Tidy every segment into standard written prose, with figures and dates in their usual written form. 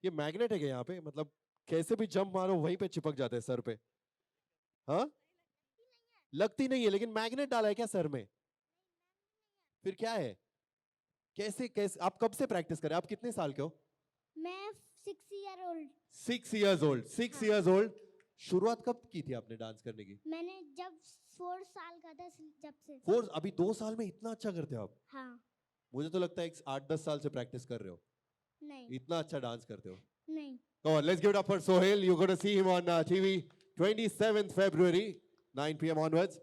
ये मैग्नेट है क्या यहाँ पे? मतलब कैसे भी जंप मारो वहीं पे चिपक जाते हैं सर पे। हाँ, लगती नहीं है लेकिन मैग्नेट डाला है क्या सर में? फिर क्या है? कैसे कैसे आप कब से प्रैक्टिस कर रहे हैं? आप कितने साल के हो? मैं 6 year old. 6 years old, 6 years हाँ। old। शुरुआत कब की थी आपने डांस करने की? मैंने जब 4 साल का था, जब से। अभी 2 साल में इतना अच्छा करते हो आप? हाँ। मुझे तो लगता है 8-10 साल से प्रैक्टिस कर रहे हो, नहीं। इतना अच्छा डांस करते हो। नहीं। Come on, let's give it up for Sohail. You're going to see him on TV 27th February, 9 p.m. onwards.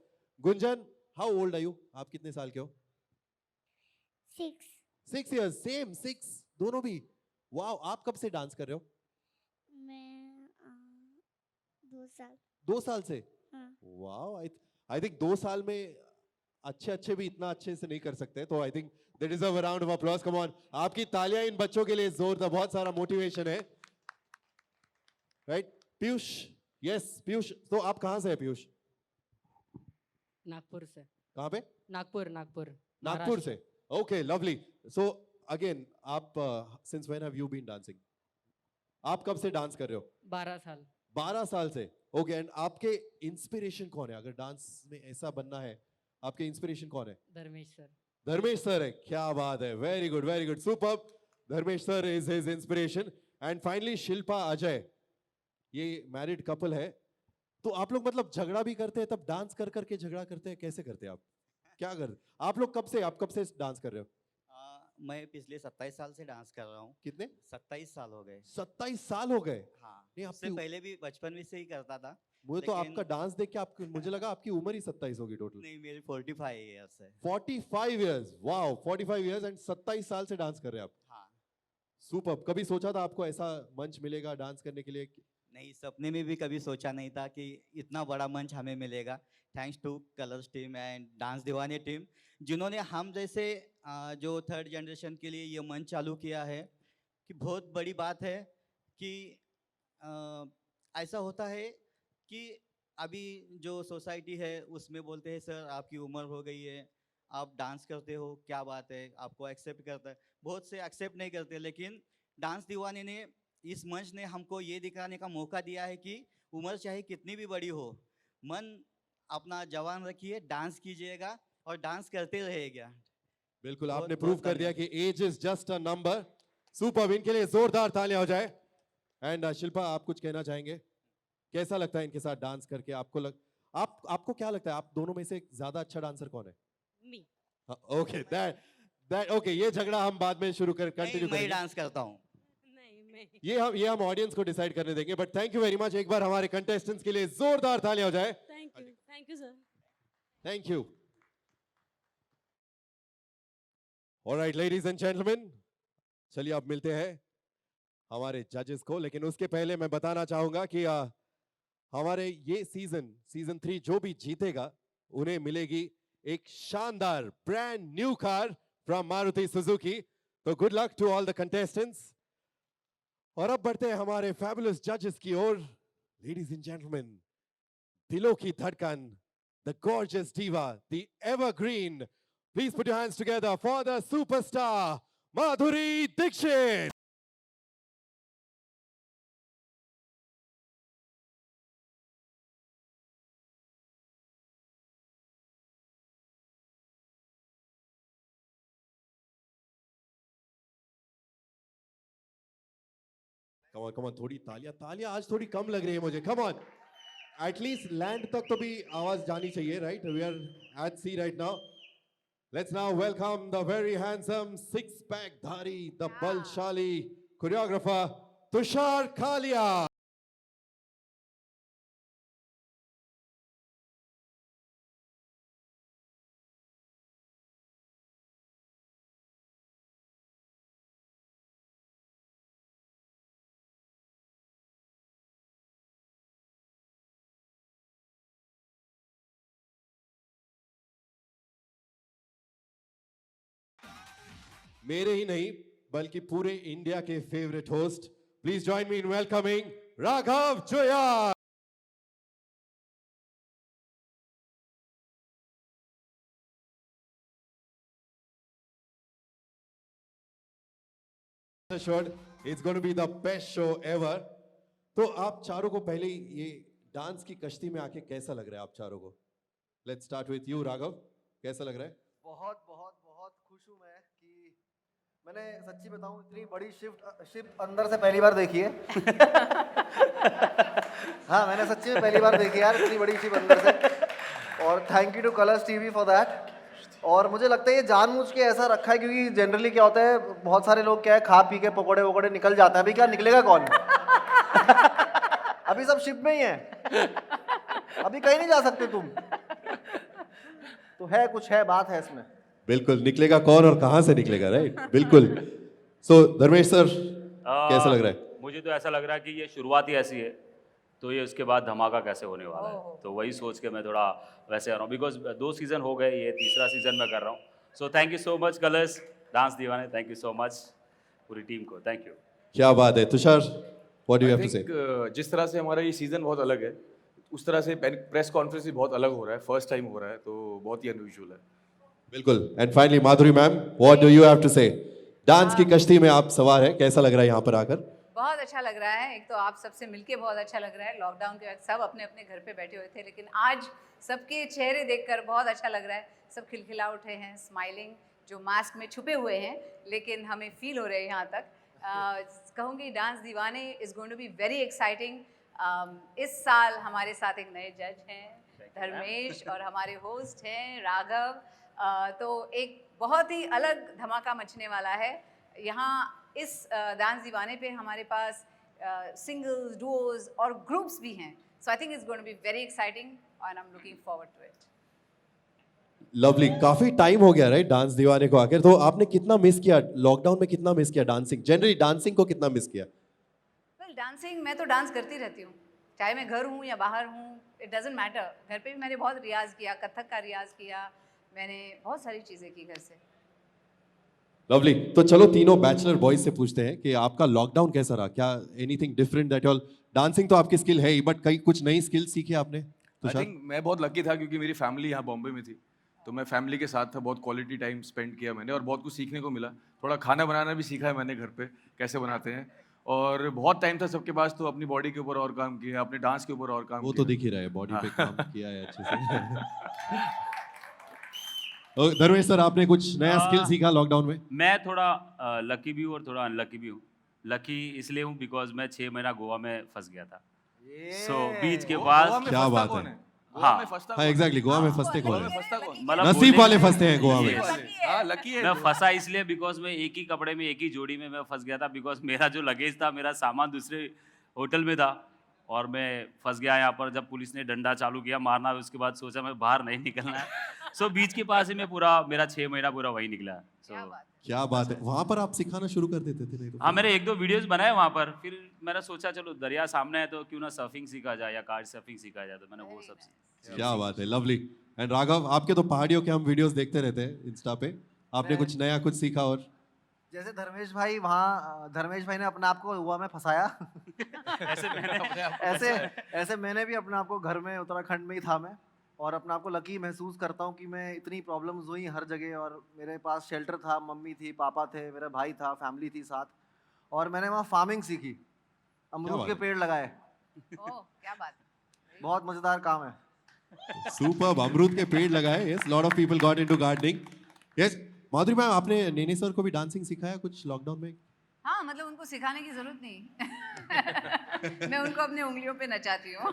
Gunjan, how old are you? आप कितने साल के हो? 6। 6 years, same 6, दोनों भी। वाओ, आप कब से डांस कर रहे हो? मैं 2 साल। 2 साल से? हाँ। वाओ, आई थिंक 2 साल में अच्छे अच्छे भी इतना अच्छे से नहीं कर सकते, तो I think they deserve a round of applause. Come on, आपकी तालियां इन बच्चों के लिए जोरदार, बहुत सारा मोटिवेशन है। राइट, पीयूष। यस पीयूष, तो आप कहां से है पीयूष? नागपुर से। कहां पे? नागपुर नागपुर नागपुर से। Okay, lovely. सो अगेन, आप since when have you been dancing? आप कब से डांस कर रहे हो? 12 साल। 12 साल से। ओके, एंड आपके इंस्पिरेशन कौन है? अगर डांस में ऐसा बनना है, आपके इंस्पिरेशन कौन है? धर्मेश सर। धर्मेश सर है, क्या बात है, very good superb. Dharmesh sir is his inspiration. And finally Shilpa Ajay, ये मैरिड कपल है, तो आप लोग मतलब झगड़ा भी करते हैं तब डांस कर करके झगड़ा करते हैं, कैसे करते हैं आप? क्या कर आप लोग आप कब से डांस कर रहे हो? मैं पिछले 27 साल से डांस कर रहा हूँ। कितने? 27 साल हो गए। 27 साल हो गए? हाँ, नहीं, उससे पहले भी बचपन में से ही करता था। मुझे तो लेकिन- आपका डांस देख के मुझे लगा आपकी उम्र ही 27 होगी टोटल। नहीं, मेरी 45 ईयर्स है। 45 years, वाओ, 45 years एंड 27 साल से डांस कर रहे हैं आप। हाँ। सुपर्ब। कभी सोचा था आपको ऐसा मंच मिलेगा डांस करने के लिए? नहीं, सपने में भी कभी सोचा नहीं था कि इतना बड़ा मंच हमें मिलेगा। Thanks two colours team and dance दीवाने टीम, जिन्होंने हम जैसे जो थर्ड जनरेशन के लिए ये मंच चालू किया है। कि बहुत बड़ी बात है कि ऐसा होता है कि अभी जो सोसाइटी है उसमें बोलते हैं सर आपकी उम्र हो गई है, आप डांस करते हो, क्या बात है, आपको एक्सेप्ट करता है। बहुत से एक्सेप्ट नहीं करते, लेकिन डांस दीवाने ने, इस मंच ने हमको ये दिखाने का मौका दिया है कि उम्र चाहे कितनी भी बड़ी हो, मन अपना जवान रखिए, डांस कीजिएगा और डांस करते रहेगा। बिल्कुल, बहुत- आपने बहुत प्रूव कर दिया कि age is just a number. Superb, इनके लिए जोरदार तालियां हो जाए। एंड शिल्पा, आप कुछ कहना चाहेंगे? कैसा लगता है इनके साथ डांस करके? आपको क्या लगता है, आप दोनों में से ज्यादा अच्छा डांसर कौन है? मी। ओके, दैट ओके, ये झगड़ा हम बाद में कंटिन्यू मैं करेंगे। डांस करता हूँ। नहीं मैं। ये हम ऑडियंस को डिसाइड करने देंगे, but thank you very much. एक बार हमारे कंटेस्टेंट्स के लिए जोरदार तालियां हो जाए। Thank you sir. Thank you. Alright ladies and gentleman, चलिए अब मिलते हैं हमारे जजेस को, लेकिन उसके पहले मैं बताना चाहूंगा कि हमारे ये सीजन 3 जो भी जीतेगा उन्हें मिलेगी एक शानदार brand new car from Maruti Suzuki. तो good luck to all the contestants. और अब बढ़ते हैं हमारे फैबुलस जजेस की ओर। लेडीज एंड जेंटलमैन, दिलों की धड़कन, the gorgeous diva, the evergreen, please put your hands together for the superstar Madhuri Dixit. Come on, थोड़ी तालियां आज थोड़ी कम लग रही है मुझे। Come on, एटलीस्ट लैंड तक तो भी आवाज जानी चाहिए, right? We are at sea right now. Let's now welcome the very handsome six pack धारी, द बलशाली कोरियोग्राफर तुषार कालिया। मेरे ही नहीं बल्कि पूरे इंडिया के favourite host, please join me in welcoming Raghav Juyal. Assured it's going to be the best show ever. तो आप चारों को पहले ही ये डांस की कश्ती में आके कैसा लग रहा है आप चारों को? Let's start with you Raghav, कैसा लग रहा है? बहुत बहुत बहुत खुश हूँ मैं कि मैंने सच्ची बताऊँ इतनी बड़ी शिफ्ट अंदर से पहली बार देखी है। हाँ मैंने सच्ची में पहली बार देखी है यार इतनी बड़ी शिफ्ट अंदर से। और thank you two Colors TV for that. और मुझे लगता है ये जानबूझ के ऐसा रखा है क्योंकि जनरली क्या होता है बहुत सारे लोग क्या है खा पी के पकोड़े वकोड़े निकल जाते हैं। अभी क्या निकलेगा कौन? अभी सब शिप में ही है, अभी कहीं नहीं जा सकते तुम। तो है कुछ है बात है इसमें। बिल्कुल, निकलेगा कौन और कहां से निकलेगा, राइट? बिल्कुल। सो धर्मेश सर, कैसा लग रहा है? मुझे तो ऐसा लग रहा है कि ये शुरुआत ही ऐसी है, तो ये उसके बाद धमाका कैसे होने वाला है, तो वही सोच के मैं थोड़ा वैसे आ रहा हूँ। बिकॉज 2 सीज़न हो गए, ये तीसरा सीज़न मैं कर रहा हूँ। So thank you so much Colors, dance Deewane, thank you so much पूरी टीम को, थैंक यू। क्या बात है Tushar, what do you have to say? जिस तरह से हमारा ये सीज़न बहुत अलग है, उस तरह से प्रेस कॉन्फ्रेंस भी बहुत अलग हो रहा है, फर्स्ट टाइम हो रहा है, तो बहुत ही अनयूजुअल है। बिल्कुल। And finally Madhuri ma'am, what do you have to say? Dance की कश्ती में आप सवार है, कैसा लग रहा है यहाँ पर आकर? बहुत अच्छा लग रहा है। एक तो आप सबसे मिलके बहुत अच्छा लग रहा है। लॉकडाउन के वक्त सब अपने अपने घर पे बैठे हुए थे, लेकिन आज सबके चेहरे देखकर बहुत अच्छा लग रहा है। सब खिलखिला उठे हैं, स्माइलिंग, जो मास्क में छुपे हुए हैं लेकिन हमें फील हो रहे हैं यहाँ तक। कहूँगी dance Deewane is going to be very exciting. इस साल हमारे साथ एक नए जज हैं धर्मेश और हमारे होस्ट हैं राघव। तो एक बहुत ही अलग धमाका मचने वाला है यहाँ इस डांस दीवाने पे। हमारे पास सिंगल्स, डुओज और ग्रुप्स भी हैं। So I think it's going to be very exciting and I am looking forward to it. Lovely, काफी टाइम हो गया राइट डांस दीवाने को आकर, तो आपने कितना मिस किया लॉकडाउन में? कितना मिस किया डांसिंग? जनरली डांसिंग को कितना मिस किया? वेल डांसिंग, मैं तो डांस करती रहती हूँ, चाहे मैं घर हूँ या बाहर हूँ, इट डजंट मैटर। घर पे भी मैंने बहुत रियाज किया, कथक का रियाज किया, मैंने बहुत सारी चीज़ें की घर से। लवली, तो चलो तीनों बैचलर बॉयज से पूछते हैं कि आपका लॉकडाउन कैसा रहा? क्या anything different that all? Dancing तो आपकी स्किल है ही, बट कई कुछ नई स्किल सीखी आपने? आई थिंक मैं बहुत लकी था क्योंकि मेरी फैमिली यहाँ बॉम्बे में थी, तो मैं फैमिली के साथ था, बहुत क्वालिटी टाइम स्पेंड किया मैंने और बहुत कुछ सीखने को मिला। थोड़ा खाना बनाना भी सीखा है मैंने घर पे, कैसे बनाते हैं। और बहुत टाइम था सबके पास, तो अपनी बॉडी के ऊपर और काम किया, अपने डांस के ऊपर और काम वो किया। तो दिख ही रहा है, बॉडी पे काम किया है अच्छे से। धर्मेश सर, आपने कुछ नया स्किल सीखा लॉकडाउन में? मैं थोड़ा लकी भी हूँ और थोड़ा अनलकी भी हूँ। लकी इसलिए हूँ बिकॉज मैं 6 महीना गोवा में फंस गया था। सो बीच के बाद क्या बात है? हाँ हाँ एग्जैक्टली, गोवा में फंसते कौन है? मतलब नसीब बोलने- वाले फंसते हैं गोवा में। हाँ लकी है। मैं फंसा इसलिए बिकॉज मैं एक ही कपड़े में एक ही जोड़ी में मैं फंस गया था, बिकॉज मेरा जो लगेज था, मेरा सामान दूसरे होटल में था और मैं फंस गया यहाँ पर। जब पुलिस ने डंडा चालू किया मारना, उसके बाद सोचा मैं बाहर नहीं निकलना है। सो बीच के पास ही मैं पूरा मेरा 6 महीना पूरा वही निकला। क्या सो बात। क्या बात है? वहां पर आप सिखाना शुरू कर देते थे नहीं तो? हाँ, मैंने 1-2 वीडियोस बनाए वहाँ पर। फिर मैंने सोचा चलो दरिया सामने है तो क्यों ना सर्फिंग सीखा जाए या कार सर्फिंग सीखा जाए, तो मैंने वो सब सीखा। क्या बात है, लवली। एंड राघव, आपके तो पहाड़ियों के हम वीडियोस देखते रहते हैं इंस्टा पे, आपने कुछ नया कुछ सीखा? और जैसे धर्मेश भाई वहाँ धर्मेश भाई ने अपने आप को गोवा में फंसाया ऐसे मैंने ऐसे ऐसे मैंने भी अपने आप को घर में उत्तराखंड में ही था मैं, और अपने आप को लकी महसूस करता हूँ कि मैं इतनी प्रॉब्लम्स हुई हर जगह और मेरे पास शेल्टर था, मम्मी थी, पापा थे, मेरा भाई था, फैमिली थी साथ, और मैंने वहाँ फार्मिंग सीखी, अमरूद बात के है? पेड़ लगाए। ओह क्या बात। बहुत मज़ेदार काम है। सुपर, अमरूद के पेड़ लगाए। Yes, lot of people got into gardening. Yes, Madhuri ma'am, आपने नेने सर को भी डांसिंग सिखाया कुछ लॉकडाउन में? हाँ मतलब उनको सिखाने की जरूरत नहीं। मैं उनको अपनी उंगलियों पे नचाती हूँ।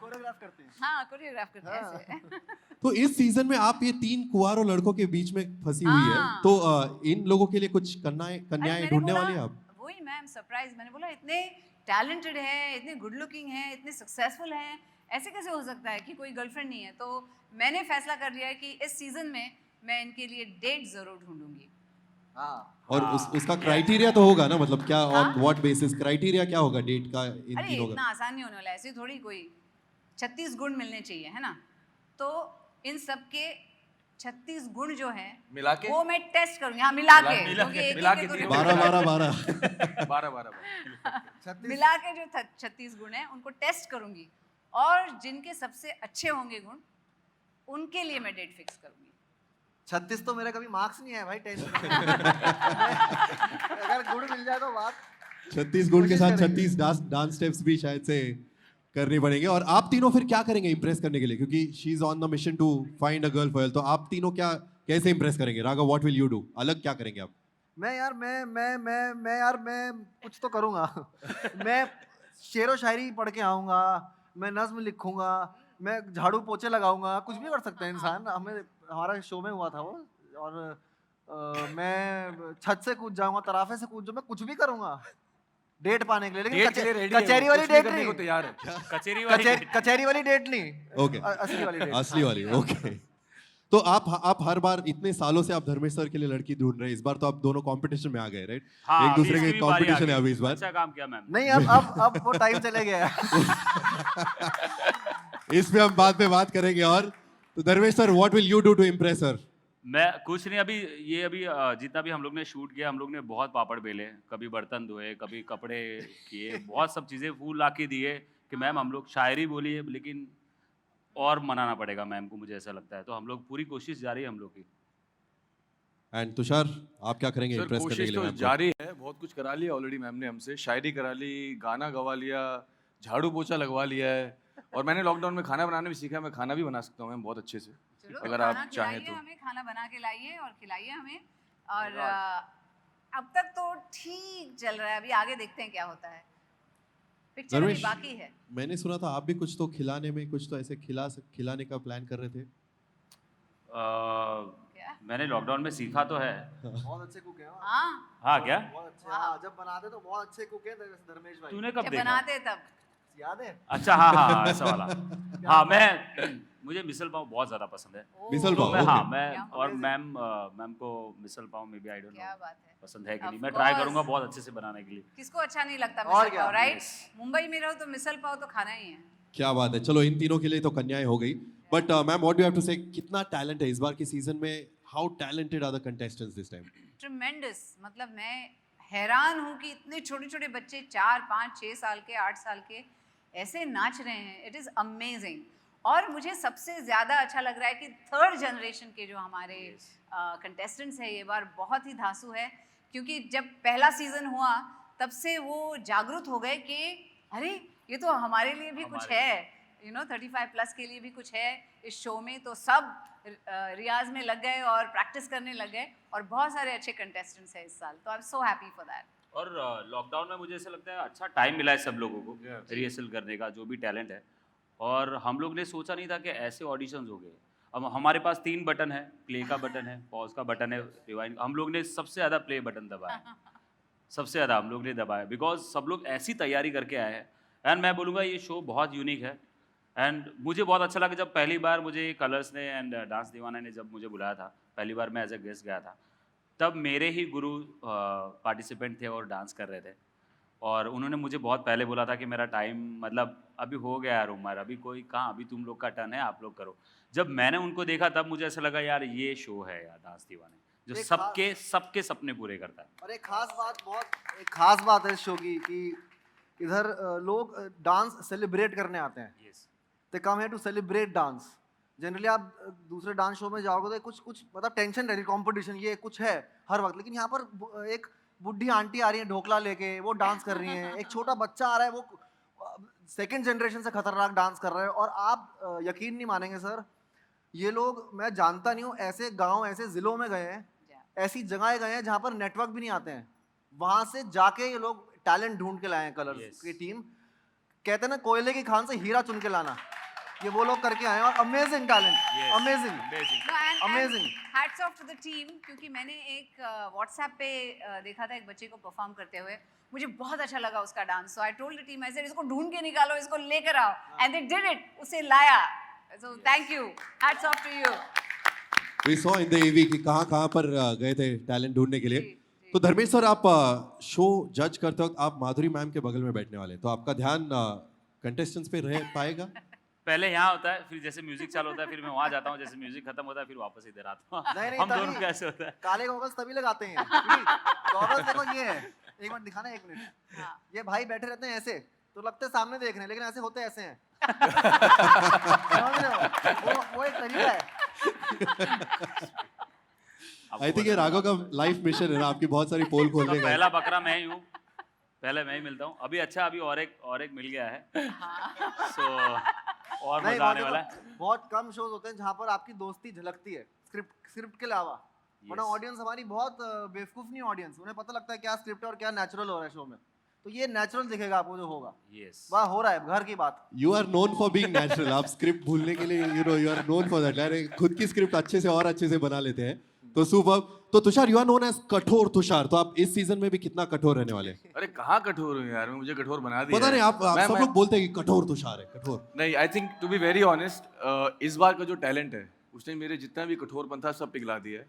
कोरियोग्राफ करते हैं। हाँ कोरियोग्राफ करते हैं ऐसे। तो इस सीजन में आप ये 3 कुंवारों लड़कों के बीच में फंसी हुई है, हाँ। तो इन लोगों के लिए कुछ कन्याएं मैंने ढूंढने बोला- वाली हैं आप? वही मैम सरप्राइज, मैंने बोला इतने टैलेंटेड हैं, इतने गुड लुकिंग हैं, इतने सक्सेसफुल हैं, ऐसे कैसे हो सकता है कि कोई गर्लफ्रेंड नहीं है? तो मैंने फैसला कर लिया है कि इस सीजन में मैं इनके लिए डेट जरूर ढूंढूंगी। हाँ और उसका क्राइटेरिया तो होगा ना, मतलब क्या ऑन हाँ? व्हाट बेसिस क्राइटेरिया क्या होगा डेट का इन अरे तीनों इतना का? आसान नहीं होने वाला है, ऐसे थोड़ी कोई 36 गुण मिलने चाहिए, है ना? तो इन सब के 36 गुण जो हैं मिला के वो मैं टेस्ट करूंगी। हाँ मिला के, मिला क्योंकि के- एक मिला एक के को दिए। report 12 करना है। 12 12 12 36 मिला के जो 36 गुण हैं उनको टेस्ट करूंगी, और जिनके सबसे अच्छे होंगे गुण उनके लिए मैं डेट फिक्स करूंगी। 36 तो मेरे कभी मार्क्स नहीं आए भाई 10th में। अगर गुण मिल जाए तो बात 36 गुण के कोशिश साथ करेंगे। 36 डांस स्टेप्स भी शायद से करने पड़ेंगे। और आप तीनों फिर क्या करेंगे इंप्रेस करने के लिए, क्योंकि she is on the mission to find a girl for, तो आप तीनों क्या कैसे इंप्रेस करेंगे? Raghav, what will you do? अलग क्या करेंगे आप? मैं यार मैं कुछ तो करूँगा। मैं शेरो शायरी पढ़ के आऊँगा, मैं नज़्म लिखूँगा, मैं झाड़ू पोछे लगाऊँगा, कुछ भी कर सकते हैं इंसान। हमें हमारा शो में हुआ था वो। और मैं छत से कूद जाऊँगा, तराफे से कूद जाऊँ, मैं कुछ भी करूँगा डेट पाने के लिए। लेकिन डेट के लिए रेडी है, कचहरी वो वाली कुछ भी डेट करने को नहीं, तैयार है। कचेरी वाली कचहरी वाली डेट नहीं, ओके, असली वाली डेट। असली वाली, ओके। तो आप हर बार इतने सालों से आप धर्मेश सर के लिए लड़की ढूंढ रहे हैं, इस बार तो आप दोनों कंपटीशन में आ गए, राइट? हाँ, एक अभी दूसरे के इसकी भी बारी आ कंपटीशन है गई। अभी इस बार। अच्छा काम किया मैम। नहीं, अब वो टाइम चले गया है। इस पे हम बाद में बात करेंगे। और तो Dharmesh sir, what will you do to impress her? मैं कुछ नहीं, अभी जितना भी हम लोग ने शूट किया, हम लोग ने बहुत पापड़ बेले, कभी बर्तन धोए, कभी कपड़े किए, बहुत सब चीज़ें फूल ला के दिए कि मैम हम लोग शायरी बोली है, लेकिन और मनाना पड़ेगा मैम को, मुझे ऐसा लगता है। तो हम लोग पूरी कोशिश जारी है हम लोग की। एंड तुषार, आप क्या करेंगे सर इम्प्रेस करने के कोशिश लिए तो मैम को? जारी है, बहुत कुछ करा लिया ऑलरेडी मैम ने हमसे, शायरी करा ली, गाना गवा लिया, झाड़ू पोछा लगवा लिया है, और मैंने लॉकडाउन में खाना बनाना भी सीखा है। मैं खाना भी बना सकता हूँ मैम बहुत अच्छे से, चलो अगर खाना आप चाहें खिलाइए तो। हमें, खाना बना के लाइए और खिलाइए हमें। और अब तक तो ठीक चल रहा है, अभी आगे देखते हैं क्या होता है। पिक्चर अभी धर्मेश, बाकी है। मैंने सुना था आप भी कुछ तो खिलाने में, कुछ तो ऐसे खिलाने का प्लान कर रहे थे। क्या? मैंने लॉकडाउन में सीखा तो है। बहुत अच्छे कुक हैं। हाँ, हाँ क्या? बहुत अच्छे। हाँ, जब बनाते तो बहुत अच्छे कुक हैं धर्मेश भाई। तूने कब जब देखा? बनाते तब। याद है? अच्छा, हाँ ऐसा वाला। हाँ, मुझे मिसल पाव बहुत ज़्यादा पसंद है। मिसल तो पाव, मैं, ओके। हाँ मैं, क्या और amazing। मैम को मिसल पाव में भी आई डोंट क्या नो बात है। पसंद है कि Of नहीं, मैं ट्राई course। करूंगा बहुत अच्छे से बनाने के लिए। किसको अच्छा नहीं लगता और मिसल क्या? पाव, राइट? Yes। मुंबई में रहो तो मिसल पाव तो खाना ही है। क्या बात है। चलो, इन तीनों के लिए तो कन्याएं हो गई। But ma'am, what do have to say, कितना टैलेंट है इस बार की सीजन में? How talented are the contestants this time? Tremendous, मतलब मैं हैरान हूँ कि इतने छोटे छोटे बच्चे 4, 5, 6 साल के, 8 साल के ऐसे नाच रहे हैं। It is amazing. और मुझे सबसे ज़्यादा अच्छा लग रहा है कि थर्ड जनरेशन के जो हमारे कंटेस्टेंट्स हैं ये बार बहुत ही धांसू है, क्योंकि जब पहला सीज़न हुआ तब से वो जागरूक हो गए कि अरे ये तो हमारे लिए भी कुछ है, 35 प्लस के लिए भी कुछ है इस शो में। तो सब रियाज में लग गए और प्रैक्टिस करने लग गए, और बहुत सारे अच्छे कंटेस्टेंट्स हैं इस साल। तो I am so happy for that. और लॉकडाउन में मुझे ऐसा लगता है अच्छा टाइम मिला है सब लोगों को रिहर्सल करने का, जो भी टैलेंट है। और हम लोग ने सोचा नहीं था कि ऐसे ऑडिशंस हो गए। अब हमारे पास 3 बटन है, प्ले का बटन है, पॉज का बटन है, रिवाइंड। हम लोग ने सबसे ज़्यादा प्ले बटन दबाया, सबसे ज़्यादा हम लोग ने दबाया, बिकॉज सब लोग ऐसी तैयारी करके आए हैं। एंड मैं बोलूँगा ये शो बहुत यूनिक है। एंड मुझे बहुत अच्छा लगा जब पहली बार मुझे कलर्स ने एंड डांस दीवाना ने जब मुझे बुलाया था, पहली बार मैं एज ए गेस्ट गया था, तब मेरे ही गुरु पार्टिसिपेंट थे और डांस कर रहे थे। और उन्होंने मुझे बहुत पहले बोला था कि मेरा टाइम मतलब अभी हो गया यार उम्र, अभी कोई कहाँ, अभी तुम लोग का टर्न है, आप लोग करो। जब मैंने उनको देखा तब मुझे ऐसा लगा यार ये शो है यार डांस दीवाने, जो एक सबके सपने पूरे करता है। और एक खास बात है इस शो की कि इधर लोग डांस सेलिब्रेट करने आते हैं। Yes, they come here to celebrate dance. Generally आप दूसरे डांस शो में जाओगे तो कुछ मतलब टेंशन रहेगी, कंपटीशन ये कुछ है हर वक्त। लेकिन यहाँ पर एक बुढ़ी आंटी आ रही है ढोकला लेके, वो डांस कर रही हैं। एक छोटा बच्चा आ रहा है, वो सेकंड जनरेशन से खतरनाक डांस कर रहा है। और आप यकीन नहीं मानेंगे सर, ये लोग मैं जानता नहीं हूँ, ऐसे गांव ऐसे ज़िलों में गए हैं, ऐसी जगह गए हैं जहाँ पर नेटवर्क भी नहीं आते हैं। वहाँ से जाके ये लोग टैलेंट ढूंढ के लाए हैं। Colours Yes। की टीम कहते हैं ना, कोयले की खान से हीरा चुन के लाना, ये वो लोग करके आए हैं। और amazing talent, amazing amazing. Hats off to the team, क्योंकि मैंने एक व्हाट्सएप पे देखा था एक बच्चे को परफॉर्म करते हुए, मुझे बहुत अच्छा लगा उसका dance. So I told the team, I said इसको ढूंढ के निकालो, इसको लेकर आओ, एंड दे डिड इट, उसे लाया। So thank you, hats off to you. We saw in the AV कि कहाँ पर गए थे टैलेंट ढूंढने के लिए। जी, जी। तो धर्मेश सर, आप शो जज करते वक्त आप माधुरी मैम के बगल में बैठने वाले हैं, तो आपका ध्यान कंटेस्टेंट्स पे रह पाएगा? पहले यहाँ होता है, फिर जैसे म्यूजिक चालू होता है फिर मैं वहाँ जाता हूँ, जैसे म्यूजिक खत्म होता है फिर वापस इधर आता हूँ। नहीं, हम तभी- दोनों का ऐसे होता है। काले गॉगल्स तभी लगाते हैं। गॉगल्स देखो ये है, एक मिनट दिखाना, 1 मिनट। हाँ। ये भाई बैठे रहते हैं ऐसे, तो लगते हैं सामने देख रहे हैं, लेकिन ऐसे होते ऐसे हैं। समझ रहे हो? वो एक तरीका है। आपको आई थिंक ये बताना। राघव का लाइफ मिशन है ना, आपकी बहुत सारी पोल तो खोलने का। पहला बकरा मैं ही हूँ, पहले मैं ही मिलता हूँ। अभी अच्छा, अभी और एक मिल गया है, हाँ। सो और नहीं, मजा आने देखो, वाला है। बहुत कम शोज होते हैं जहाँ पर आपकी दोस्ती झलकती है स्क्रिप्ट के अलावा, वरना Yes. ऑडियंस हमारी बहुत बेवकूफ नहीं ऑडियंस, उन्हें पता लगता है क्या स्क्रिप्ट है और क्या नेचुरल हो रहा है शो में, तो ये नेचुरल दिखेगा आपको जो होगा, Yes. वाह हो रहा है घर की बात। You are known for being natural. आप स्क्रिप्ट भूलने के लिए you are known for that. अरे खुद की स्क्रिप्ट अच्छे से और अच्छे से बना लेते हैं, तो सुपर। तो Tushar, you are known as कठोर तुषार, तो आप इस सीजन में भी कितना कठोर रहने वाले हैं? अरे कहाँ कठोर हूँ यार, मुझे कठोर बना दिया पता है। नहीं, आप सब लोग बोलते हैं कि कठोर तुषार है, कठोर। नहीं, I think to be very honest, इस बार का जो टैलेंट है उसने मेरे जितना भी कठोरपन था सब पिघला दिया है,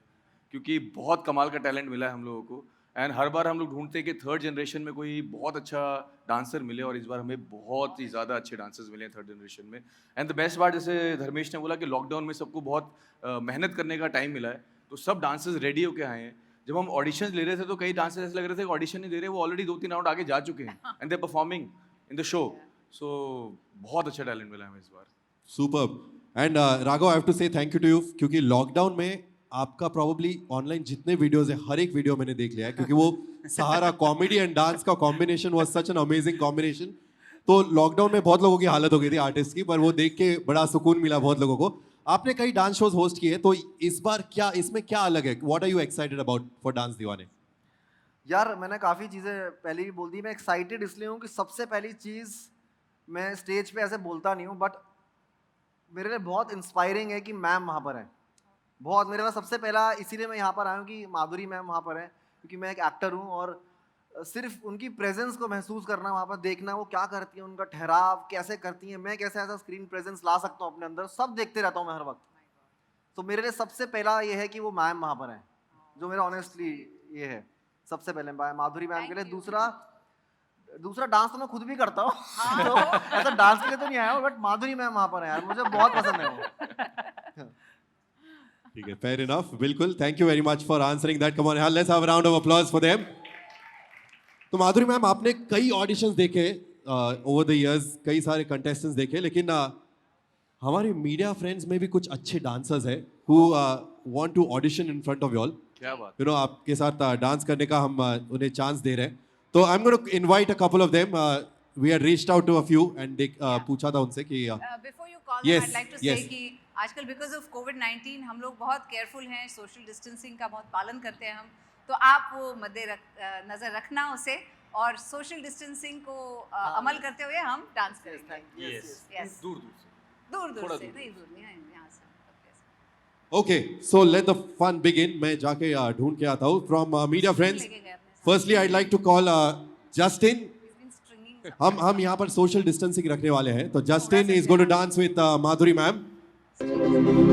क्योंकि बहुत कमाल का टैलेंट मिला है हम लोगों को। एंड हर बार हम लोग ढूंढते हैं कि थर्ड जनरेशन में कोई बहुत अच्छा डांसर मिले, और इस बार हमें बहुत ही ज़्यादा अच्छे डांसर्स मिले हैं थर्ड जनरेशन में। एंड द बेस्ट पार्ट, जैसे धर्मेश ने बोला कि लॉकडाउन में सबको बहुत मेहनत करने का टाइम मिला है, तो सब डांसर्स रेडी होके आए हैं। जब हम ऑडिशन ले रहे थे तो कई डांसर्स ऐसे लग रहे थे कि ऑडिशन नहीं दे रहे, वो ऑलरेडी 2-3 राउंड आगे जा चुके हैं and they performing in the show. So बहुत अच्छा टैलेंट मिला हमें इस बार। Super. And Raghav, I have to say thank you to you, क्योंकि लॉकडाउन में आपका प्रॉब्ली ऑनलाइन जितने वीडियोस है, हर एक वीडियो मैंने देख लिया है, क्योंकि वो सहारा कॉमेडी एंड डांस का combination was such an amazing combination. तो लॉकडाउन में बहुत लोगों की हालत हो गई थी आर्टिस्ट की, पर वो देख के बड़ा सुकून मिला बहुत लोगों को। आपने कई डांस शोज होस्ट किए, तो इस बार क्या इसमें क्या अलग है? What are you excited about for dance Deewane? यार मैंने काफ़ी चीज़ें पहले भी बोल दी, मैं एक्साइटेड इसलिए हूँ कि सबसे पहली चीज़, मैं स्टेज पे ऐसे बोलता नहीं हूँ, बट मेरे लिए बहुत इंस्पायरिंग है कि मैम वहाँ पर हैं। बहुत मेरे लिए सबसे पहला इसीलिए मैं यहाँ पर आया हूँ कि माधुरी मैम वहाँ पर हैं, क्योंकि मैं एक एक्टर हूँ, और सिर्फ उनकी प्रेजेंस को महसूस करना, वहाँ पर देखना वो क्या करती हैं, उनका ठहराव कैसे करती हैं, मैं कैसे ऐसा स्क्रीन प्रेजेंस ला सकता हूँ अपने अंदर, सब देखते रहता हूँ मैं हर वक्त। तो मेरे लिए सबसे पहला ये है कि वो मैम वहाँ पर हैं, जो मेरा ऑनेस्टली ये है सबसे पहले माधुरी मैम के लिए। Thank you. दूसरा डांस तो मैं खुद भी करता हूँ, तो ऐसा डांस के लिए तो नहीं आया हूँ, बट माधुरी मैम वहाँ पर है यार, मुझे बहुत पसंद है वो। ठीक है, फेयर इनफ, बिल्कुल। Thank you very much for answering that. Come on, let's have a round of applause for them. तो माधुरी मैम, आपने कई ऑडिशंस देखे ओवर द इयर्स, कई सारे कंटेस्टेंट्स देखे, लेकिन हमारे मीडिया फ्रेंड्स में भी कुछ अच्छे डांसर्स हैं who want to audition in front of you all. क्या बात। यू नो, आपके साथ डांस करने का हम उन्हें चांस दे रहे हैं। तो I am going to invite a couple of them. We had reached out to a few and पूछा था उनसे कि before you call Yes, I'd like to yes. say कि आजकल बिकॉज ऑफ कोविड-19 हम लोग बहुत केयरफुल हैं, सोशल डिस्टेंसिंग का बहुत पालन करते हैं हम, तो आप वो नज़र रखना उसे, और सोशल डिस्टेंसिंग को अमल करते हुए हम डांस करेंगे। Yes. दूर दूर से। दूर थोड़ा से दूर। नहीं, दूर नहीं, यहाँ से। Okay, so let the fun begin. मैं जाके ढूंढ के आता हूँ फ्रॉम मीडिया फ्रेंड्स। लेके गए अपने साथ। Firstly I like to call Justin. He's been stringing हम यहाँ पर सोशल डिस्टेंसिंग रखने वाले हैं, तो Justin is going to dance with Madhuri ma'am. some-